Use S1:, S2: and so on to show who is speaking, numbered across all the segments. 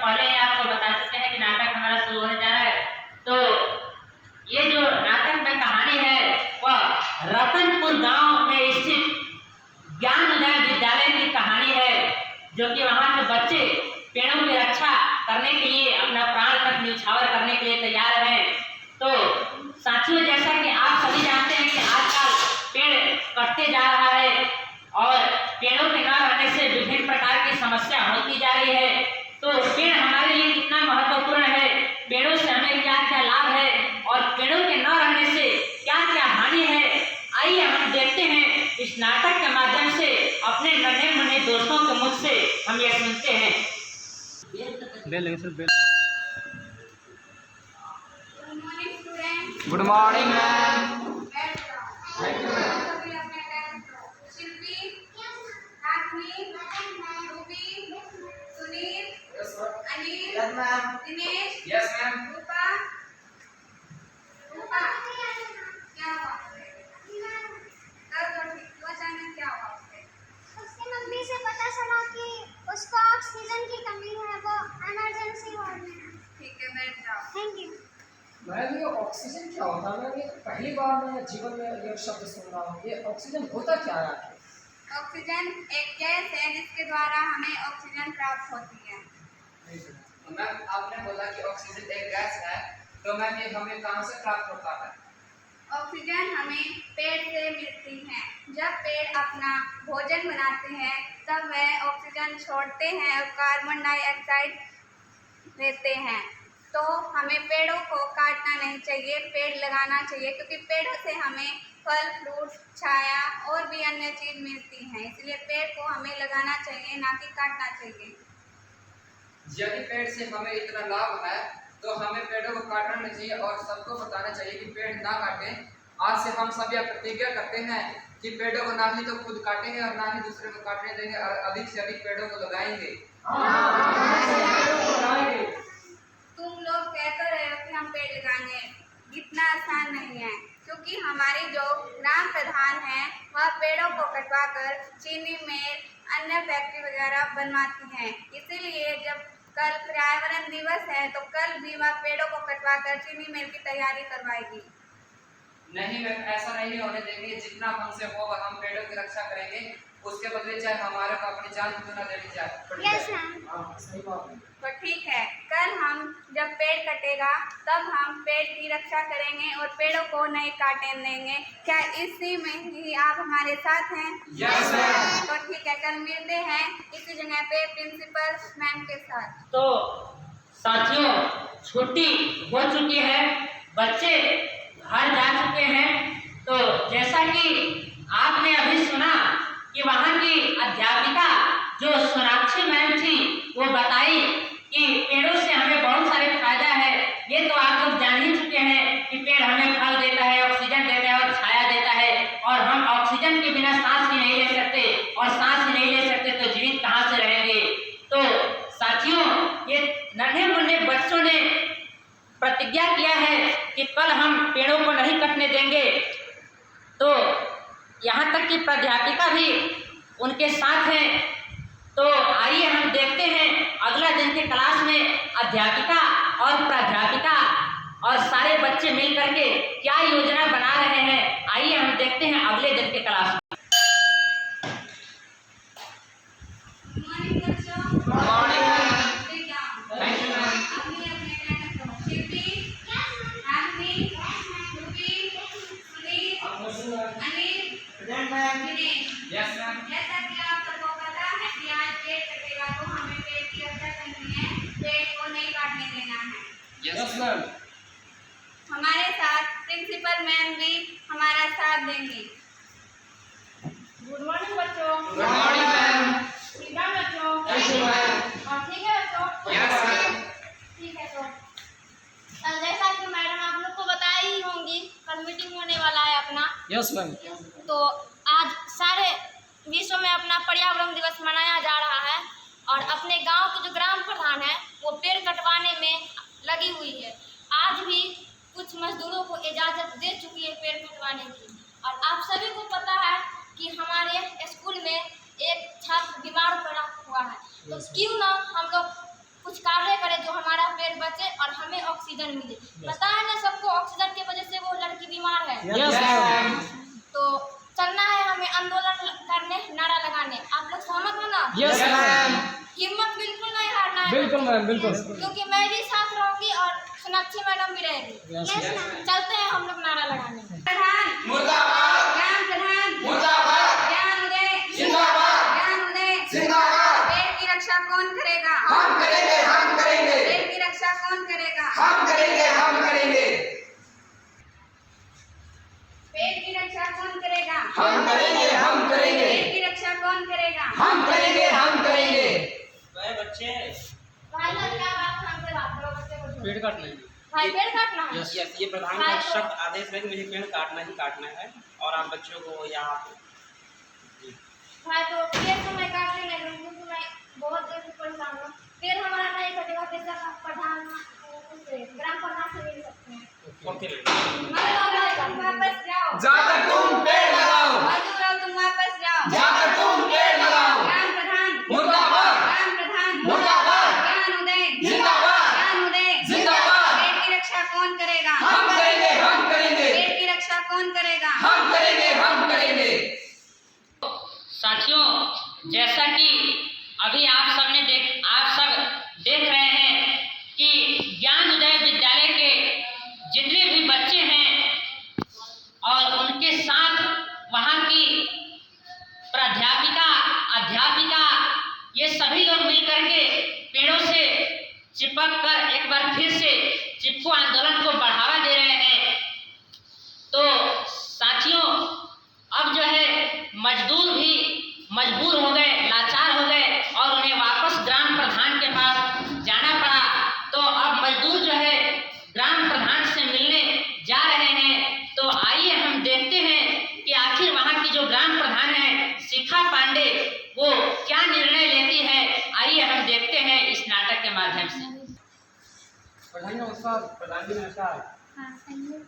S1: पहले ही आपको बता चुके हैं कि नाटक हमारा शुरू होने जा रहा है। तो ये जो नाटक में कहानी है वह रतनपुर गांव में स्थित ज्ञान उदय विद्यालय की कहानी है, जो कि वहाँ के बच्चे पेड़ों की रक्षा करने के लिए अपना प्राण तक न्यौछावर करने के लिए तैयार हैं। तो साथियों, जैसा कि आप सभी जानते हैं कि आजकल पेड़ कटते जा रहा है और पेड़ों के न रहने से विभिन्न प्रकार की समस्या होती जा रही है। तो पेड़ हमारे लिए कितना महत्वपूर्ण है, पेड़ों से हमें क्या क्या लाभ है और पेड़ों के न रहने से क्या क्या हानि है, आइए हम देखते हैं इस नाटक के माध्यम से अपने नन्हे मुन्ने दोस्तों के मुख से हम ये सुनते हैं।
S2: Good morning ma'am. Dinesh, yes ma'am. Rupa, क्या हुआ? अचानक क्या हुआ?
S3: उसकी मम्मी से पता चला कि उसको ऑक्सीजन की कमी है, वो इमरजेंसी वार्ड में है।
S2: ठीक है, बैठ जाओ।
S3: Thank you.
S4: मैम, ये ऑक्सीजन क्या होता है? मैं पहली बार मैं जीवन में ये शब्द सुन रहा हूँ। ये ऑक्सीजन होता क्या है?
S2: ऑक्सीजन एक गैस है जिसके द्वारा हमें ऑक्सीजन प्राप्त होती है।
S5: मैम, आपने बोला कि ऑक्सीजन एक गैस है, तो मैम ये हमें कहाँ से प्राप्त होता है?
S2: ऑक्सीजन हमें पेड़ से मिलती है। जब पेड़ अपना भोजन बनाते हैं तब वह ऑक्सीजन छोड़ते हैं और कार्बन डाइऑक्साइड देते हैं। तो हमें पेड़ों को काटना नहीं चाहिए, पेड़ लगाना चाहिए, क्योंकि पेड़ों से हमें फल फ्रूट छाया और भी अन्य चीज़ मिलती हैं। इसलिए पेड़ को हमें लगाना चाहिए, ना कि काटना चाहिए।
S5: यदि पेड़ से हमें इतना लाभ है तो हमें पेड़ों को काटना नहीं चाहिए और सबको बताना चाहिए कि पेड़ ना काटें। आज से हम सब यह प्रतिज्ञा करते हैं कि पेड़ों को ना ही तो खुद काटेंगे और ना ही दूसरे को काटने देंगे और अधिक से अधिक पेड़ों को लगाएंगे।
S2: तुम लोग कहते रहे हो कि हम पेड़ लगाएंगे, इतना आसान नहीं है, क्योंकि हमारी जो ग्राम प्रधान है वह पेड़ों को कटवाकर चीनी मिल अन्य फैक्ट्री वगैरह बनवाती हैं। इसीलिए जब कल पर्यावरण दिवस है तो कल भी वह पेड़ों को कटवाकर चीनी मिल की तैयारी करवाएगी।
S5: नहीं मैम, ऐसा नहीं होने देंगे। जितना हमसे होगा हम पेड़ों की रक्षा करेंगे, उसके बदले चाहे हमारे को अपनी जान क्यों ना देनी जाए।
S3: Yes ma'am.
S4: हाँ, सही बात है।
S2: तो ठीक है, कल हम जब पेड़ कटेगा तब हम पेड़ की रक्षा करेंगे और पेड़ों को नहीं काटने देंगे। क्या इसी में ही आप हमारे साथ हैं?
S5: Yes ma'am.
S2: तो ठीक है, कल मिलते हैं इसी जगह पे प्रिंसिपल मैम के साथ।
S1: तो साथियों, छुट्टी हो चुकी है, बच्चे घर जा चुके हैं। तो जैसा कि आपने अभी सुना कि वहाँ की अध्यापिका जो सोनाक्षी मैम थी वो बताई कि पेड़ों से हमें बहुत सारे फायदा है। ये तो आप लोग जान ही चुके हैं कि पेड़ हमें फल देता है, ऑक्सीजन देता है और छाया देता है, और हम ऑक्सीजन के बिना सांस ही नहीं ले सकते और सांस ही नहीं ले सकते तो जीवित कहाँ से रहेंगे। तो साथियों, ये नन्हे मुन्ने बच्चों ने प्रतिज्ञा किया है कि कल हम पेड़ों को नहीं कटने देंगे। तो यहाँ तक कि प्राध्यापिका भी उनके साथ हैं। तो आइए हम देखते हैं अगला दिन के क्लास में अध्यापिका और प्राध्यापिका और सारे बच्चे मिल करके क्या योजना बना रहे हैं। आइए हम देखते हैं अगले दिन के क्लास में।
S5: Yes ma'am.
S2: जैसा कि आप सबको पता है कि आज पेड़ कटेगा तो हमें पेड़ की रक्षा करनी है, पेड़ को नहीं काटने देना है।
S5: Yes ma'am.
S2: हमारे साथ प्रिंसिपल मैम भी हमारा साथ देंगी। गुड मॉर्निंग बच्चों।
S5: Good morning ma'am.
S2: ठीक है बच्चों?
S5: Thank you ma'am.
S2: ठीक है बच्चों?
S5: Yes ma'am.
S2: ठीक है। तो
S3: जैसा कि मैडम आप लोग को बताया ही होंगी, कल मीटिंग होने वाला है अपना।
S4: Yes ma'am.
S3: तो आज सारे विश्व में अपना पर्यावरण दिवस मनाया जा रहा है और अपने गांव के जो ग्राम प्रधान है वो पेड़ कटवाने में लगी हुई है। आज भी कुछ मजदूरों को इजाज़त दे चुकी है पेड़ कटवाने की। और आप सभी को पता है कि हमारे स्कूल में एक छात्र बीमार पड़ा हुआ है, तो क्यों ना हम लोग कुछ कार्य ऑक्सीजन मिले। पता है ना सबको, ऑक्सीजन की वजह से वो लड़की बीमार है।
S4: Yes ma'am.
S3: तो चलना है हमें आंदोलन करने, नारा लगाने। आप लोग सहमत हो ना?
S4: Yes ma'am.
S3: हिम्मत बिल्कुल नहीं हारना है,
S4: बिल्कुल मैम, बिल्कुल।
S3: क्योंकि मैं भी साथ रहूंगी और सोनाक्षी मैडम भी रहेगी।
S4: Yes ma'am.
S3: चलते हैं हम लोग नारा लगाने।
S2: प्रधान
S5: मुर्दाबाद,
S2: ग्राम प्रधान
S5: मुर्दाबाद,
S2: ज्ञान उदय
S5: जिंदाबाद,
S2: ज्ञान उदय
S5: जिंदाबाद।
S2: पेड़ की रक्षा कौन करेगा?
S5: हम करेंगे, हम करेंगे,
S2: पेड़ की रक्षा कौन करेगा?
S5: हम करेंगे, हम करेंगे,
S2: पेड़ की रक्षा कौन करेगा?
S5: हम करेंगे, हम करेंगे,
S2: पेड़ की रक्षा कौन करेगा?
S5: हम करेंगे, हम करेंगे।
S1: बच्चे
S3: भाई लोग क्या बात हमसे बात करो, बच्चे को छोड़ो।
S6: पेड़ काटना है।
S3: भाई पेड़ काटना है।
S6: यस, ये प्रधान का सख्त आदेश है कि मुझे पेड़ काटना ही काटना है, और आप बच्चों को यहाँ
S3: भाई तो पेड़ तो मैं काट नहीं लूँ, क्योंकि मैं बहुत देर से परेशान हूँ। पेड़ हमारा नहीं कटेगा, पैसा का प्रधान से, ग्राम प्रधान से मिल सकते हैं।
S6: ओके।
S2: तुम वापस जाओ।
S5: जाकर तुम पेड़ लगाओ,
S2: मजदूर हो, तुम वापस जाओ।
S5: जाकर तुम पेड़ लगाओ।
S2: ग्राम प्रधान
S5: मुर्दाबाद,
S2: ग्राम प्रधान
S5: मुर्दाबाद,
S2: ज्ञान उदय
S5: जिंदाबाद,
S2: ज्ञान उदय
S5: जिंदाबाद।
S2: पेड़ की रक्षा कौन करेगा?
S5: हम करेंगे, हम करेंगे,
S2: पेड़ की रक्षा कौन करेगा?
S5: हम करेंगे, हम करेंगे।
S1: साथियों, जैसा कि अभी आप सब देख रहे हैं कि ज्ञान उदय विद्यालय के जितने भी बच्चे हैं और उनके साथ वहाँ की प्राध्यापिका, अध्यापिका, ये सभी लोग मिलकर के पेड़ों से चिपक कर एक बार फिर से चिपको आंदोलन को बढ़ावा दे रहे हैं। तो साथियों, अब जो है मजदूर भी मजबूर हो गए, लाचार हो गए और उन्हें वापस ग्राम प्रधान के पास जाना पड़ा। तो अब मजदूर जो है ग्राम प्रधान से मिलने जा रहे हैं। तो आइए हम देखते हैं कि आखिर वहाँ की जो ग्राम प्रधान है शिखा पांडे, वो क्या निर्णय लेती है। आइए हम देखते हैं इस नाटक के माध्यम से।
S6: प्रधान जी नमस्कार। प्रधान जी नमस्कार।
S3: हाँ, सही है।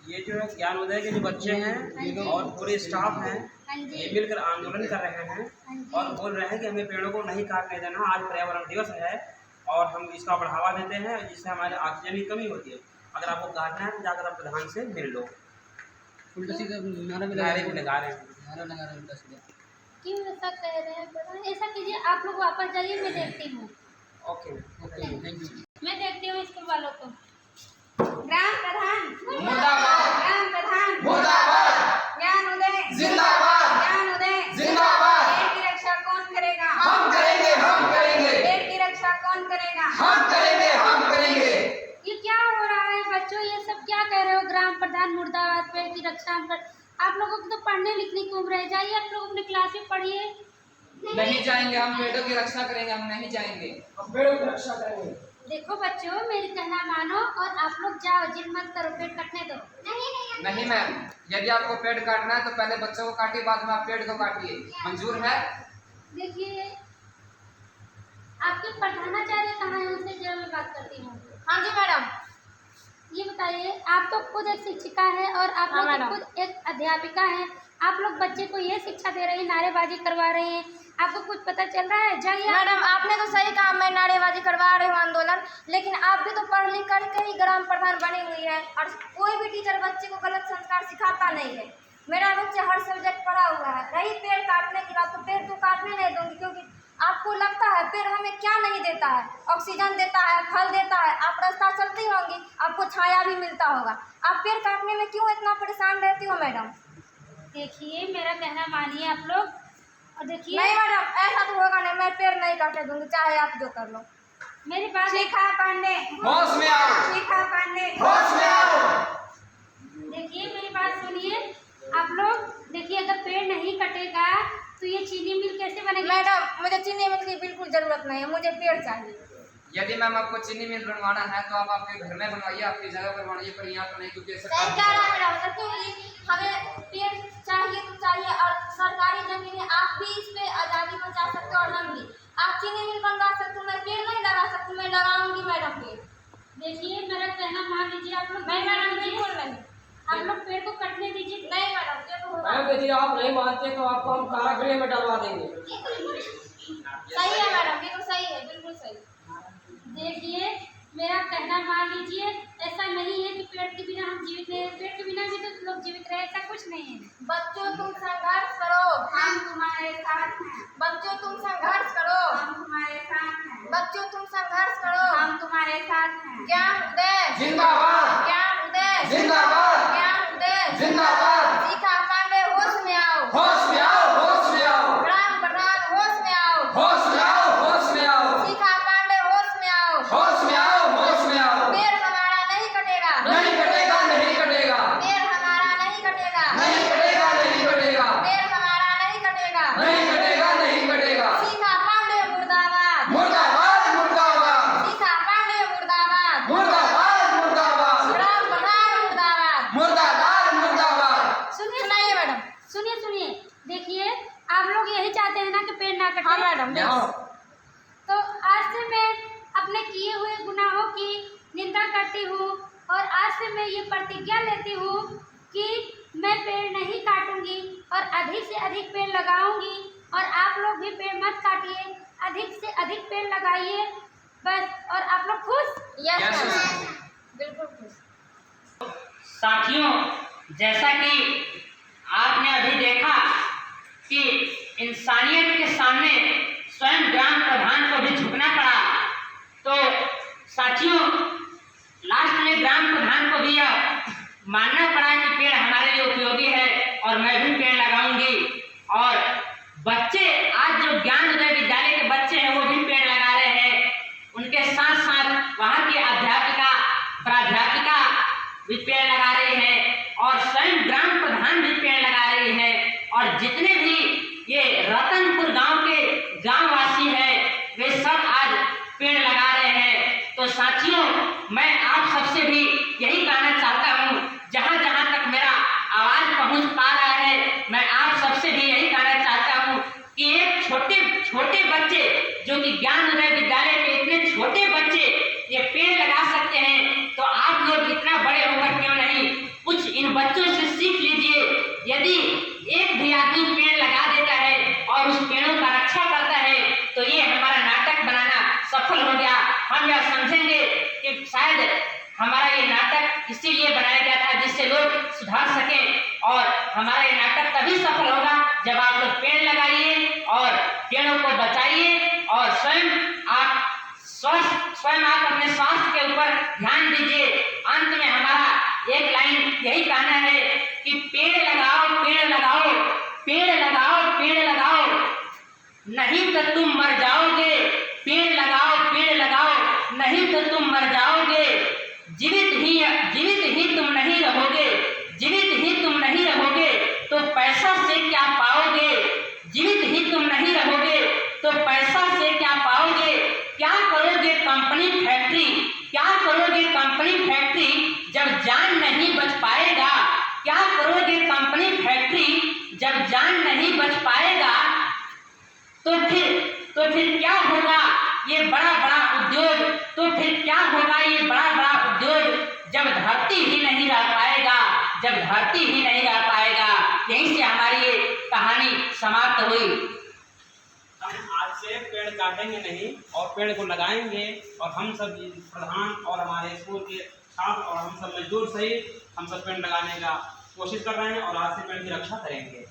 S6: ये जो है ज्ञान उदय के जो बच्चे हैं और पूरे स्टाफ हैं,
S3: हाँ जी।
S6: ये मिलकर आंदोलन कर रहे हैं और बोल रहे हैं कि हमें पेड़ों को नहीं काटने देना। आज पर्यावरण दिवस है और हम इसका बढ़ावा देते हैं, जिससे हमारे ऑक्सीजन की कमी होती है। अगर आपको काटना है तो जाकर आप प्रधान से मिल लो।
S4: उल्टा सीधा नारा भी
S6: नारे भी लगा रहे हैं।
S4: नारा लगा रहे उल्टा सीधा।
S3: क्यों ऐसा कह रहे हैं प्रधान? ऐसा कीजिए, आप लोग वापस जाइए, मैं देखती हूँ।
S6: ओके।
S4: Okay, thank you.
S3: मैं देखती हूँ स्कूल वालों को।
S2: ग्राम प्रधान
S5: मुर्दाबाद,
S2: ग्राम प्रधान
S5: मुर्दाबाद,
S2: ज्ञान उदय
S5: जिंदाबाद,
S2: ज्ञान उदय
S5: जिंदाबाद।
S2: पेड़ की रक्षा कौन करेगा?
S5: हम करेंगे, हम करेंगे,
S2: पेड़ की रक्षा कौन करेगा?
S5: हम करेंगे, हम करेंगे।
S3: ये क्या हो रहा है बच्चों? ये सब क्या कह रहे हो? ग्राम प्रधान मुर्दाबाद, पेड़ की रक्षा हम कर। आप लोगों को तो पढ़ने लिखने की उम्र है, जाइए आप लोग अपनी क्लास में पढ़िए।
S5: नहीं जाएंगे, हम पेड़ों की रक्षा करेंगे, हम नहीं जाएंगे।
S4: हम पेड़ों की रक्षा करेंगे।
S3: देखो बच्चों, मेरी कहना मानो और आप लोग जाओ, जिद मत करो, पेड़ कटने दो।
S5: नहीं मैम, यदि आपको पेड़ काटना है तो पहले बच्चों को काटिए, बाद में आप पेड़ को काटिए। मंजूर है?
S3: देखिए, आपके प्रधानाचार्य कहाँ है? उनसे जरा मैं बात करती हूँ। हाँ जी मैडम। ये बताइए, आप तो खुद एक शिक्षिका है और आप लोग तो खुद एक अध्यापिका है। आप लोग बच्चे को ये शिक्षा दे रहे हैं, नारेबाजी करवा रहे हैं, आपको कुछ पता चल रहा है? जाइए। मैडम, आपने तो सही कहा, मैं नारेबाजी करवा रही हूँ आंदोलन, लेकिन आप भी तो पढ़ लिख करके ही ग्राम प्रधान बनी हुई है और कोई भी टीचर बच्चे को गलत संस्कार सिखाता नहीं है। मेरा बच्चा हर सब्जेक्ट पढ़ा हुआ है। रही पेड़ काटने की बात, तो पेड़ तो काटने नहीं दूंगी, क्योंकि आपको लगता है पेड़ हमें क्या नहीं देता है? ऑक्सीजन देता है, फल देता है। आप रास्ता चलती होंगी, आपको छाया भी मिलता होगा। आप पेड़ काटने में क्यों इतना परेशान रहती हो मैडम? देखिए, मेरा कहना मानिए आप लोग, और देखिए। नहीं मैडम, ऐसा तो होगा नहीं, मैं पेड़ नहीं काटने दूंगी, चाहे आप जो कर लो। मेरी बात।
S2: शिखा पांडे,
S5: होश में आओ,
S2: शिखा पांडे,
S5: होश में आओ।
S3: देखिए, मेरी बात सुनिए आप लोग। देखिए, अगर पेड़ नहीं कटेगा तो ये चीनी मिल कैसे बनेगी? मैडम, मुझे चीनी मिल की बिल्कुल जरूरत नहीं है, मुझे पेड़ चाहिए।
S5: यदि मैम आपको चीनी मिल बनवाना है तो आप आपके घर में बनवाइए, आपकी जगह पर बनवाइए, पर यहाँ तो नहीं, क्योंकि
S3: सही कह रहा है मैडम, क्योंकि हमें पेड़ चाहिए तो चाहिए, और सरकारी जमीन है, आप भी इस पे आज़ादी बचा सकते हो और हम भी। आप चीनी मिल बनवा सकते हो, मैं पेड़ नहीं लगा सकती, मैं लगाऊंगी मैडम पेड़। देखिए, मेरा कहना मान लीजिए आप लोग। नहीं मैडम, बिल्कुल नहीं, आप लोग पेड़ को कटने दीजिए। नहीं मैडम, ये तो होगा।
S4: मैम, यदि आप नहीं मानते तो आपको हम कारागृह में डलवा देंगे।
S3: सही है मैडम, ये तो सही है, बिल्कुल सही। देखिए, मेरा कहना मान लीजिए
S2: नहीं।
S3: बच्चों तुम संघर्ष करो,
S2: हम तुम्हारे साथ हैं।
S3: बच्चों तुम संघर्ष करो,
S2: हम तुम्हारे साथ हैं।
S3: बच्चों तुम संघर्ष करो।
S2: हम तुम्हारे साथ हैं।
S3: ज्ञान उदय
S5: जिंदाबाद,
S3: ज्ञान उदय
S5: जिंदाबाद,
S3: ज्ञान उदय
S5: जिंदाबाद।
S3: शिखा पांडे होश में आओ,
S5: होश में आओ, होश में आओ,
S3: ग्राम प्रधान होश में आओ,
S5: होश में आओ, होश में आओ,
S3: शिखा पांडे होश में आओ।
S5: होश में आओ, होश में आओ।
S3: पेड़ हमारा नहीं कटेगा,
S5: नहीं कटेगा, नहीं कटेगा,
S3: पेड़ हमारा नहीं कटेगा,
S5: नहीं कटेगा, नहीं कटेगा,
S3: पेड़ हमारा नहीं कटेगा।
S5: नहीं कटेगा, नहीं कटेगा।
S3: शिखा पांडे मुर्दाबाद,
S5: मुर्दाबाद, मुर्दाबाद,
S3: शिखा पांडे मुर्दाबाद,
S5: मुर्दाबाद, मुर्दाबाद,
S3: ग्राम प्रधान मुर्दाबाद।
S5: मुर्दाबाद, मुर्दाबाद।
S3: सुनाइए मैडम।
S7: सुनिए सुनिए, देखिए आप लोग यही चाहते हैं ना कि पेड़ ना कटे।
S3: हाँ मैडम,
S7: तो आज से मैं अपने किए हुए गुनाहों की निंदा करती हूँ और आज से मैं ये प्रतिज्ञा लेती हूँ कि मैं पेड़ नहीं काटूंगी और अधिक से अधिक पेड़ लगाऊंगी। और आप लोग भी पेड़ मत काटिए, अधिक से अधिक पेड़ लगाइए बस। और आप लोग खुश?
S3: यस
S5: Yes,
S3: मैम, बिल्कुल खुश।
S1: साथियों, जैसा कि आपने अभी देखा कि इंसानियत के सामने स्वयं ग्राम प्रधान को भी झुकना पड़ा, तो साथियों लास्ट में ग्राम प्रधान को भी यह मानना पड़ा कि पेड़ हमारे लिए उपयोगी है और मैं भी पेड़ लगाऊंगी। और बच्चे आज जो ज्ञान उदय विद्यालय के बच्चे हैं वो भी पेड़ लगा रहे हैं, उनके साथ साथ वहाँ की अध्यापिका प्राध्यापिका भी पेड़ लगा रही है और स्वयं ग्राम प्रधान भी पेड़ लगा रही है। और जितने भी ये रतनपुर गांव के ग्रामवासी हैं वे सब आज पेड़ लगा रहे हैं। तो साथियों, मैं आप सबसे भी यही कहना चाहता हूँ, जहाँ जहाँ तक मेरा आवाज पहुँच पा रहा है, मैं आप सबसे भी यही कहना चाहता हूँ कि एक छोटे छोटे बच्चे जो कि ज्ञान उदय विद्यालय के इतने छोटे बच्चे ये पेड़ लगा सकते हैं, तो आप लोग इतना बड़े होकर क्यों नहीं कुछ इन बच्चों से सीख लीजिए। यदि एक भी आदमी पेड़ लगा देता है और उस पेड़ों का रक्षा करता है तो ये हमारा नाटक बनाना सफल हो गया। हम यह समझेंगे कि शायद हमारा ये नाटक इसीलिए बनाया गया था जिससे लोग सुधार सकें, और हमारा ये नाटक तभी सफल होगा जब आप लोग पेड़ लगाइए और पेड़ों को बचाइए और स्वयं आप अपने स्वास्थ्य के ऊपर ध्यान दीजिए। अंत में हमारा एक लाइन यही कहना है कि पेड़ लगाओ, पेड़ लगाओ, पेड़ लगाओ, पेड़ लगाओ, नहीं तो तुम मर जाओगे। पेड़ लगाओ, पेड़ लगाओ, नहीं तो तुम मर जाओगे। जीवित ही तुम नहीं रहोगे, जीवित ही तुम नहीं रहोगे तो पैसा से क्या पाओगे। जीवित ही तुम नहीं रहोगे तो पैसा से क्या पाओगे। क्या करोगे कंपनी फैक्ट्री, क्या करोगे कंपनी फैक्ट्री जब जान नहीं बच पाएगा। क्या करोगे कंपनी फैक्ट्री जब जान नहीं बच पाएगा। तो फिर क्या होगा ये बड़ा बड़ा उद्योग, तो फिर क्या होगा ये बड़ा बड़ा उद्योग जब धरती ही नहीं रह पाएगा, जब धरती ही नहीं रह पाएगा। यहीं से हमारी ये कहानी समाप्त हुई।
S6: हम आज से पेड़ काटेंगे नहीं और पेड़ को लगाएंगे, और हम सब प्रधान और हमारे स्कूल के छात्र और हम सब मजदूर सहित हम सब पेड़ लगाने का कोशिश कर रहे हैं और आज से पेड़ की रक्षा करेंगे।